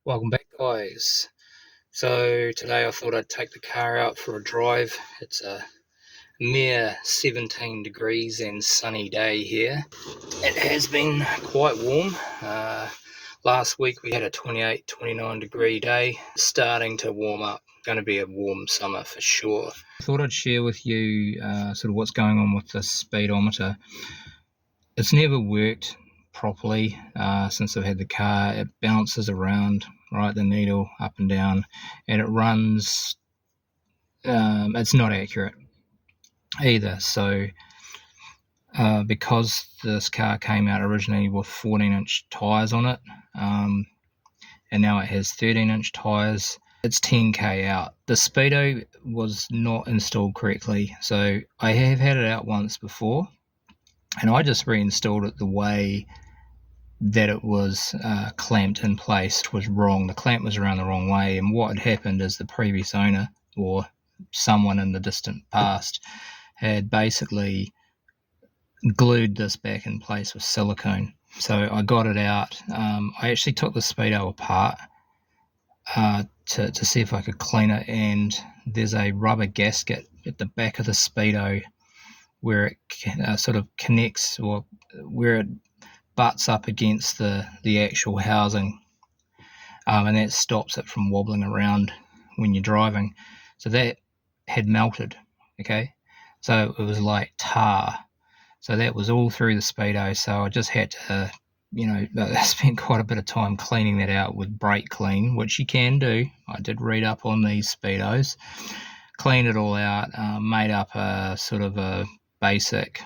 Welcome back, guys. So today I thought I'd take the car out for a drive. It's a mere 17 degrees and sunny day here. It has been quite warm. Last week we had a 28, 29 degree day. Starting to warm up. Going to be a warm summer for sure. I thought I'd share with you sort of what's going on with the speedometer. It's never worked properly since I've had the car. It bounces around, right, the needle up and down, and it runs. It's not accurate either. So because this car came out originally with 14-inch tyres on it, and now it has 13-inch tyres, it's 10k out. The speedo was not installed correctly, so I have had it out once before, and I just reinstalled it the way that it was clamped in place was wrong. The clamp was around the wrong way, and what had happened is the previous owner, or someone in the distant past, had basically glued this back in place with silicone. So I got it out. I actually took the speedo apart to see if I could clean it, and there's a rubber gasket at the back of the speedo where it sort of connects, or where it butts up against the actual housing, and that stops it from wobbling around when you're driving. So that had melted, okay? So it was like tar. So that was all through the speedo. So I just had to, I spent quite a bit of time cleaning that out with brake clean, which you can do. I did read up on these speedos, cleaned it all out, made up a sort of a basic.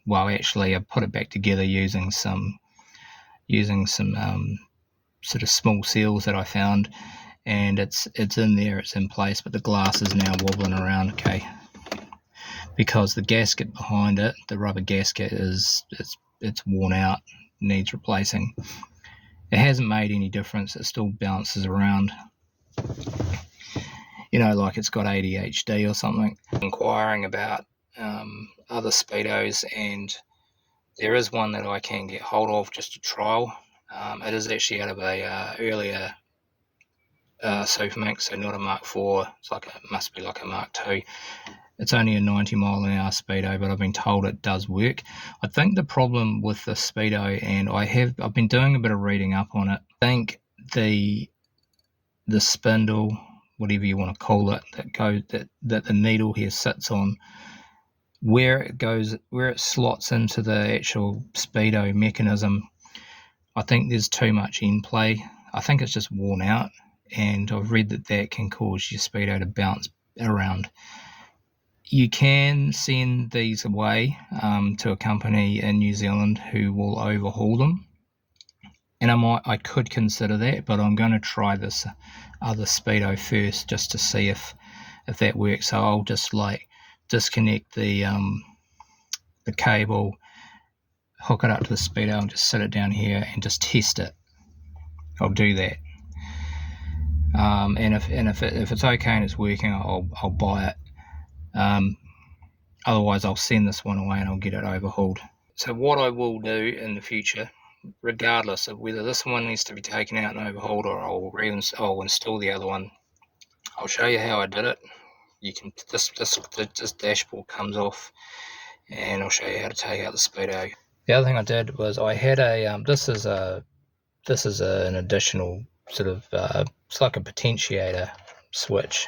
Well, actually, I put it back together using some sort of small seals that I found, and it's in there, it's in place, but the glass is now wobbling around, okay, because the gasket behind it, the rubber gasket, it's worn out, needs replacing. It hasn't made any difference. It still bounces around, like it's got ADHD or something. Inquiring about other speedos, and there is one that I can get hold of, just a trial. It is actually out of a earlier Superminx, so not a Mark IV. Must be like a Mark II. It's only a 90 mile an hour speedo, but I've been told it does work. I think the problem with the speedo, and I've been doing a bit of reading up on it, I think the spindle, whatever you want to call it, that the needle here sits on, where it slots into the actual speedo mechanism, I think there's too much end play. I think it's just worn out, and I've read that can cause your speedo to bounce around. You can send these away to a company in New Zealand who will overhaul them, and I could consider that, but I'm going to try this other speedo first just to see if that works. So I'll just disconnect the cable, hook it up to the speedo, and just sit it down here and just test it. I'll do that, and if it's okay and it's working, I'll buy it. Otherwise I'll send this one away and I'll get it overhauled. So what I will do in the future, regardless of whether this one needs to be taken out and overhauled, or I'll install the other one, I'll show you how I did it. You can this dashboard comes off, and I'll show you how to take out the speedo. The other thing I did was I had a this is an additional sort of it's like a potentiator switch,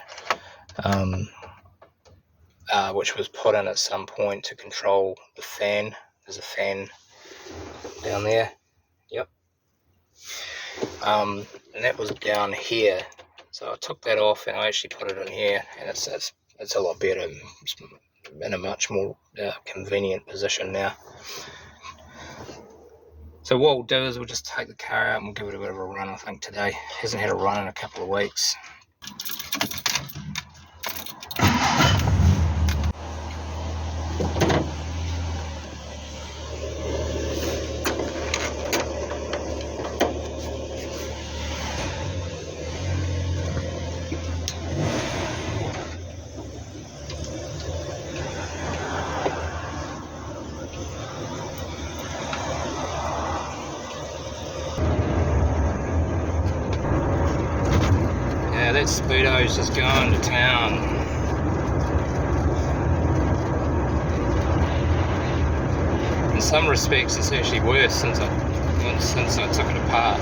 which was put in at some point to control the fan. There's a fan down there. Yep. And that was down here. So I took that off and I actually put it in here, and it's a lot better. It's in a much more convenient position now. So what we'll do is we'll just take the car out and we'll give it a bit of a run. I think today hasn't had a run in a couple of weeks. Wow, that speedo's just going to town. In some respects, it's actually worse since I took it apart.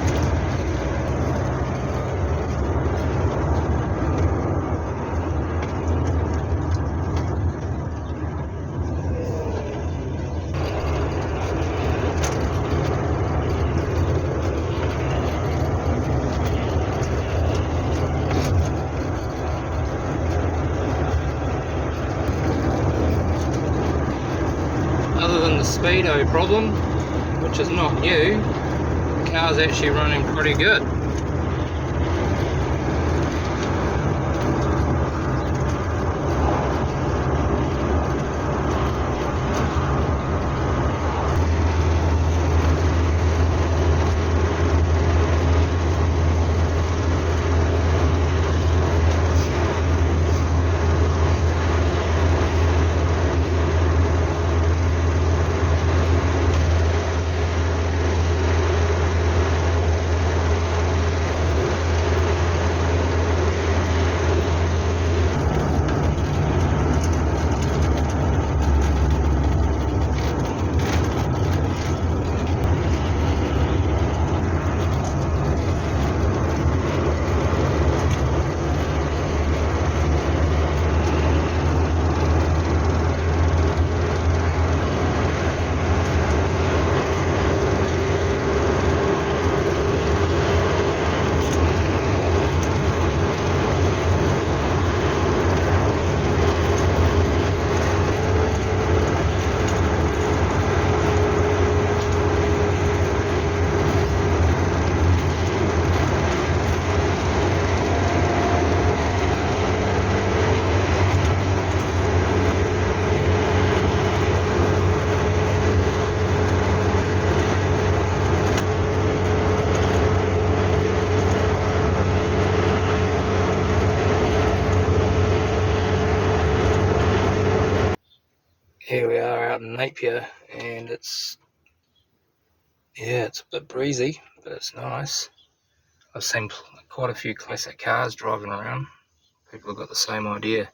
Other than the speedo problem, which is not new, the car's actually running pretty good. Here we are out in Napier, and it's a bit breezy, but it's nice. I've seen quite a few classic cars driving around. People have got the same idea.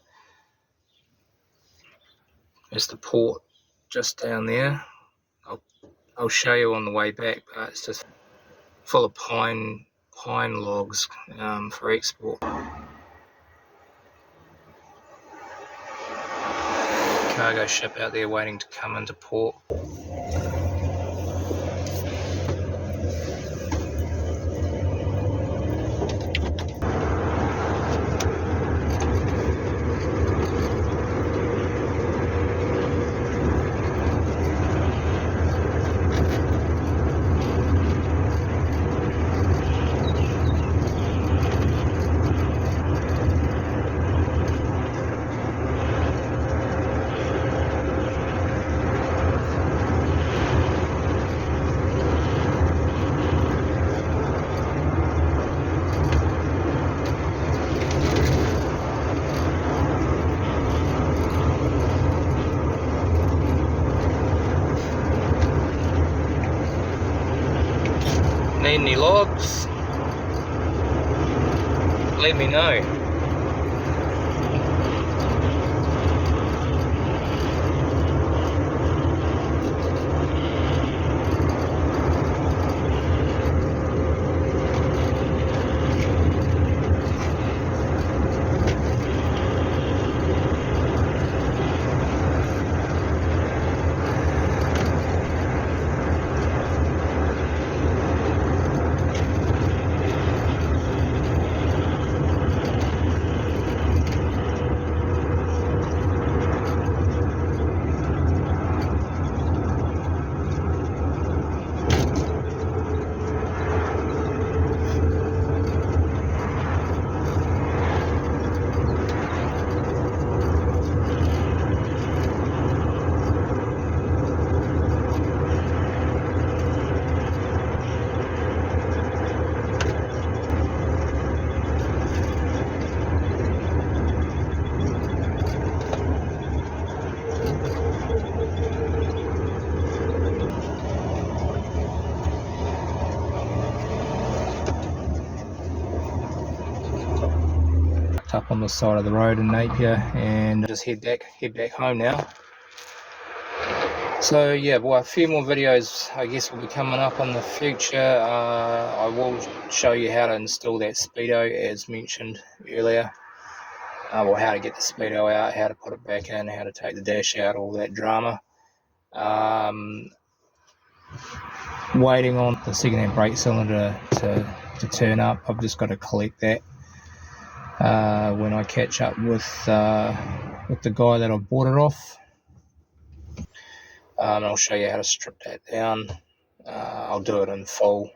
There's the port just down there. I'll show you on the way back, but it's just full of pine logs for export. Cargo ship out there waiting to come into port. Need any logs? Let me know. parked up on the side of the road in Napier, and just head back home now. So yeah, well, a few more videos I guess will be coming up in the future. I will show you how to install that speedo as mentioned earlier. Well, how to get the speedo out, how to put it back in, how to take the dash out, all that drama. Waiting on the second-hand brake cylinder to turn up. I've just got to collect that when I catch up with the guy that I bought it off. And I'll show you how to strip that down. I'll do it in full,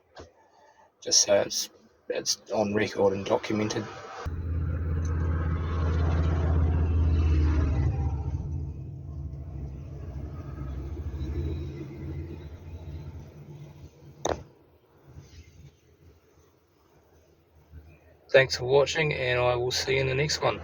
just so it's on record and documented. Thanks for watching, and I will see you in the next one.